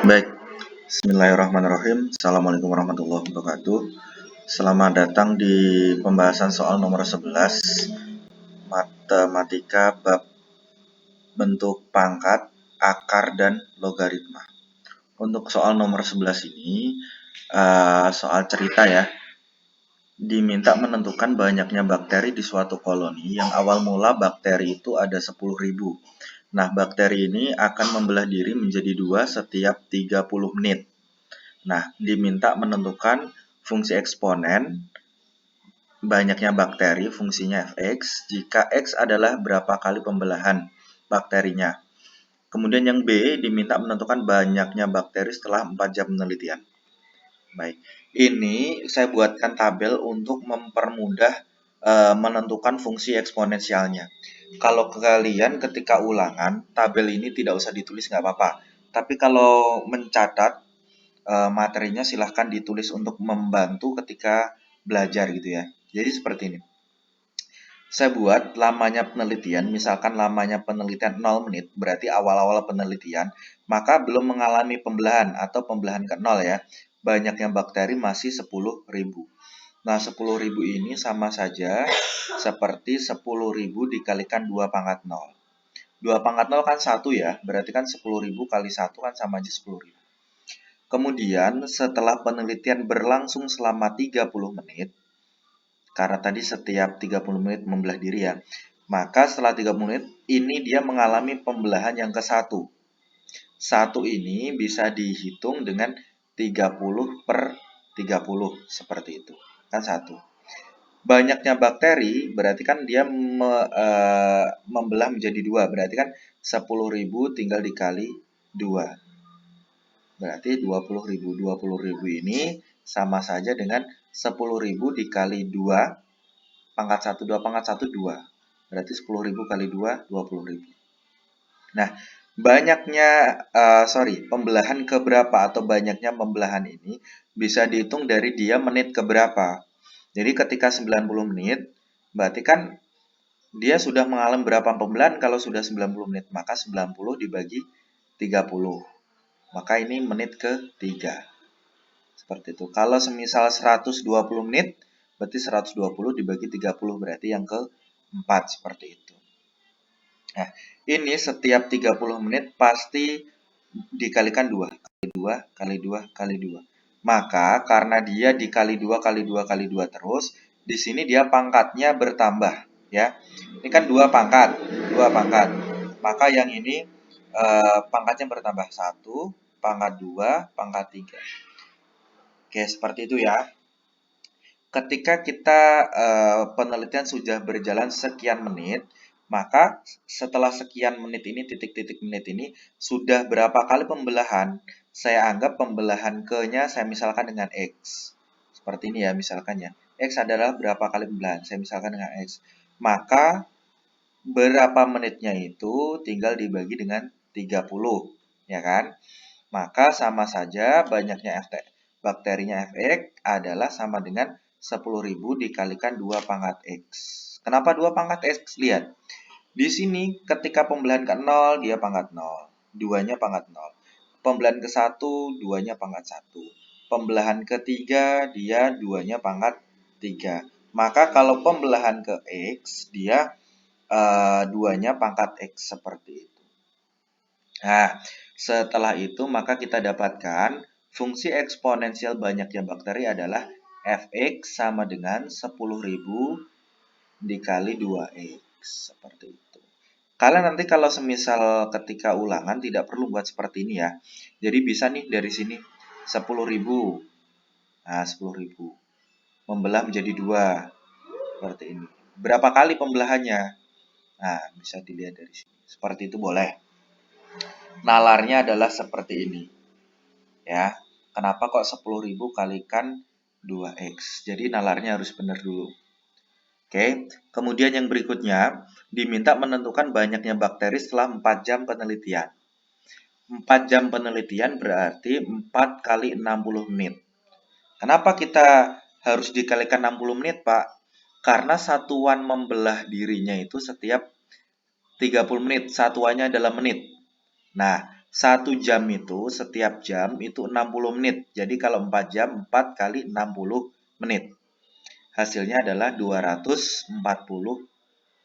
Baik, bismillahirrahmanirrahim. Assalamualaikum warahmatullahi wabarakatuh. Selamat datang di pembahasan soal nomor 11 Matematika bab bentuk pangkat, akar, dan logaritma. Untuk soal nomor 11 ini soal cerita ya. Diminta menentukan banyaknya bakteri di suatu koloni yang awal mula bakteri itu ada 10.000. Nah, bakteri ini akan membelah diri menjadi dua setiap 30 menit. Nah, diminta menentukan fungsi eksponen banyaknya bakteri, fungsinya fx, jika x adalah berapa kali pembelahan bakterinya. Kemudian yang B, diminta menentukan banyaknya bakteri setelah 4 jam penelitian. Baik, ini saya buatkan tabel untuk mempermudah menentukan fungsi eksponensialnya. Kalau kalian ketika ulangan, tabel ini tidak usah ditulis, nggak apa-apa. Tapi kalau mencatat materinya silahkan ditulis untuk membantu ketika belajar gitu ya. Jadi seperti ini. Saya buat lamanya penelitian, misalkan lamanya penelitian 0 menit, berarti awal-awal penelitian, maka belum mengalami pembelahan atau pembelahan ke 0 ya. Banyaknya bakteri masih 10.000. Nah, 10.000 ini sama saja seperti 10.000 dikalikan 2 pangkat 0. 2 pangkat 0 kan 1 ya, berarti kan 10.000 kali 1 kan sama aja 10.000. Kemudian setelah penelitian berlangsung selama 30 menit, karena tadi setiap 30 menit membelah diri ya, maka setelah 30 menit ini dia mengalami pembelahan yang ke-1. 1 ini bisa dihitung dengan 30/30 seperti itu. Kan 1. Banyaknya bakteri berarti kan dia membelah menjadi 2, berarti kan 10.000 tinggal dikali 2. Berarti 20.000. 20.000 ini sama saja dengan 10.000 dikali 2 pangkat 1. 2 pangkat 1, 2. Berarti 10.000 kali 2, 20.000. Nah, pembelahan keberapa atau banyaknya pembelahan ini bisa dihitung dari dia menit keberapa. Jadi ketika 90 menit, berarti kan dia sudah mengalami berapa pembelahan kalau sudah 90 menit. Maka 90 dibagi 30. Maka ini menit ke-3. Seperti itu. Kalau semisal 120 menit, berarti 120 dibagi 30, berarti yang ke-4, seperti itu. Nah, ini setiap 30 menit pasti dikalikan 2. Kali 2, kali 2, kali 2. Maka karena dia dikali 2, kali 2, kali 2 terus, di sini dia pangkatnya bertambah. Ya, ini kan 2 pangkat. 2 pangkat. Maka yang ini pangkatnya bertambah 1, pangkat 2, pangkat 3. Oke, seperti itu ya. Ketika kita penelitian sudah berjalan sekian menit, maka setelah sekian menit ini, titik-titik menit ini, sudah berapa kali pembelahan? Saya anggap pembelahan ke-nya saya misalkan dengan X. Seperti ini ya misalkan ya. X adalah berapa kali pembelahan? Saya misalkan dengan X. Maka berapa menitnya itu tinggal dibagi dengan 30, ya kan? Maka sama saja banyaknya bakterinya Fx adalah sama dengan 10.000 dikalikan 2 pangkat X. Kenapa 2 pangkat X? Lihat. Di sini ketika pembelahan ke 0, dia pangkat 0. 2-nya pangkat 0. Pembelahan ke 1, 2-nya pangkat 1. Pembelahan ke 3, dia 2-nya pangkat 3. Maka kalau pembelahan ke X, dia 2-nya pangkat X seperti itu. Nah, setelah itu maka kita dapatkan fungsi eksponensial banyaknya bakteri adalah Fx sama dengan 10.000 dikali 2x. Seperti itu. Kalian nanti kalau semisal ketika ulangan tidak perlu buat seperti ini ya. Jadi bisa nih dari sini 10.000. Nah, 10.000. Membelah menjadi 2. Seperti ini. Berapa kali pembelahannya? Nah, bisa dilihat dari sini. Seperti itu boleh. Nalarnya adalah seperti ini. Ya, kenapa kok 10.000 kalikan 2x? Jadi nalarnya harus benar dulu. Oke, kemudian yang berikutnya diminta menentukan banyaknya bakteri setelah 4 jam penelitian. 4 jam penelitian berarti 4 kali 60 menit. Kenapa kita harus dikalikan 60 menit, Pak? Karena satuan membelah dirinya itu setiap 30 menit, satuannya adalah menit. Nah, 1 jam itu, setiap jam itu 60 menit. Jadi kalau 4 jam, 4 kali 60 menit. Hasilnya adalah 240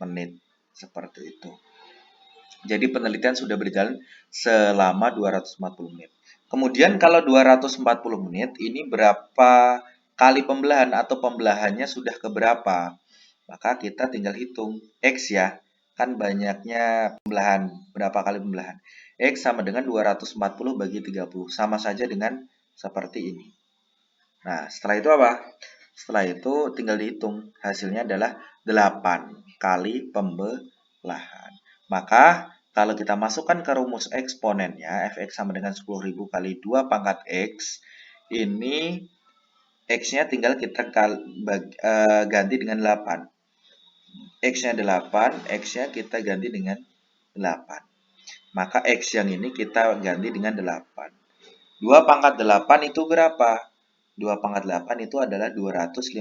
menit. Seperti itu. Jadi penelitian sudah berjalan selama 240 menit. Kemudian kalau 240 menit, ini berapa kali pembelahan atau pembelahannya sudah ke berapa? Maka kita tinggal hitung X ya. Kan banyaknya pembelahan. Berapa kali pembelahan? X sama dengan 240 bagi 30. Sama saja dengan seperti ini. Nah, setelah itu apa? Setelah itu tinggal dihitung. Hasilnya adalah 8 kali pembelahan. Maka kalau kita masukkan ke rumus eksponennya, fx sama dengan 10.000 kali 2 pangkat x, ini x-nya tinggal kita ganti dengan 8. X-nya 8, X-nya kita ganti dengan 8. Maka X yang ini kita ganti dengan 8. 2 pangkat 8 itu berapa? 2 pangkat 8 itu adalah 256.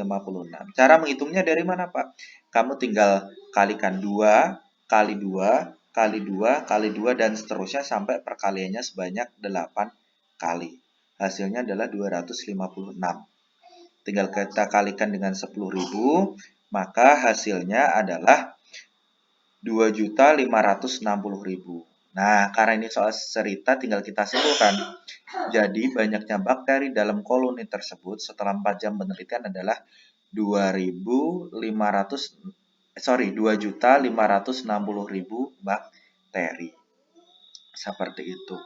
Cara menghitungnya dari mana, Pak? Kamu tinggal kalikan 2, kali 2, kali 2, kali 2, dan seterusnya sampai perkaliannya sebanyak 8 kali. Hasilnya adalah 256. Tinggal kita kalikan dengan 10.000, maka hasilnya adalah 2.560.000. Nah, karena ini soal cerita, tinggal kita simpulkan. Jadi, banyaknya bakteri dalam koloni tersebut setelah 4 jam penelitian adalah 2.560.000 bakteri. Seperti itu.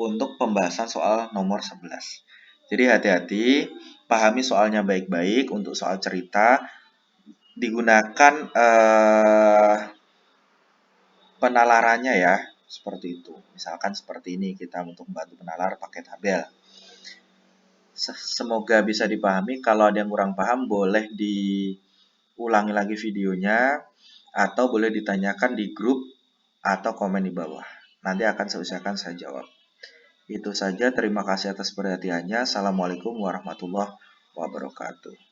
Untuk pembahasan soal nomor 11. Jadi, hati-hati, pahami soalnya baik-baik. Untuk soal cerita, digunakan penalarannya ya, seperti itu. Misalkan seperti ini, kita untuk membantu penalar pakai tabel. Semoga bisa dipahami. Kalau ada yang kurang paham, boleh diulangi lagi videonya, atau boleh ditanyakan di grup atau komen di bawah. Nanti akan saya jawab. Itu saja, terima kasih atas perhatiannya. Assalamualaikum warahmatullahi wabarakatuh.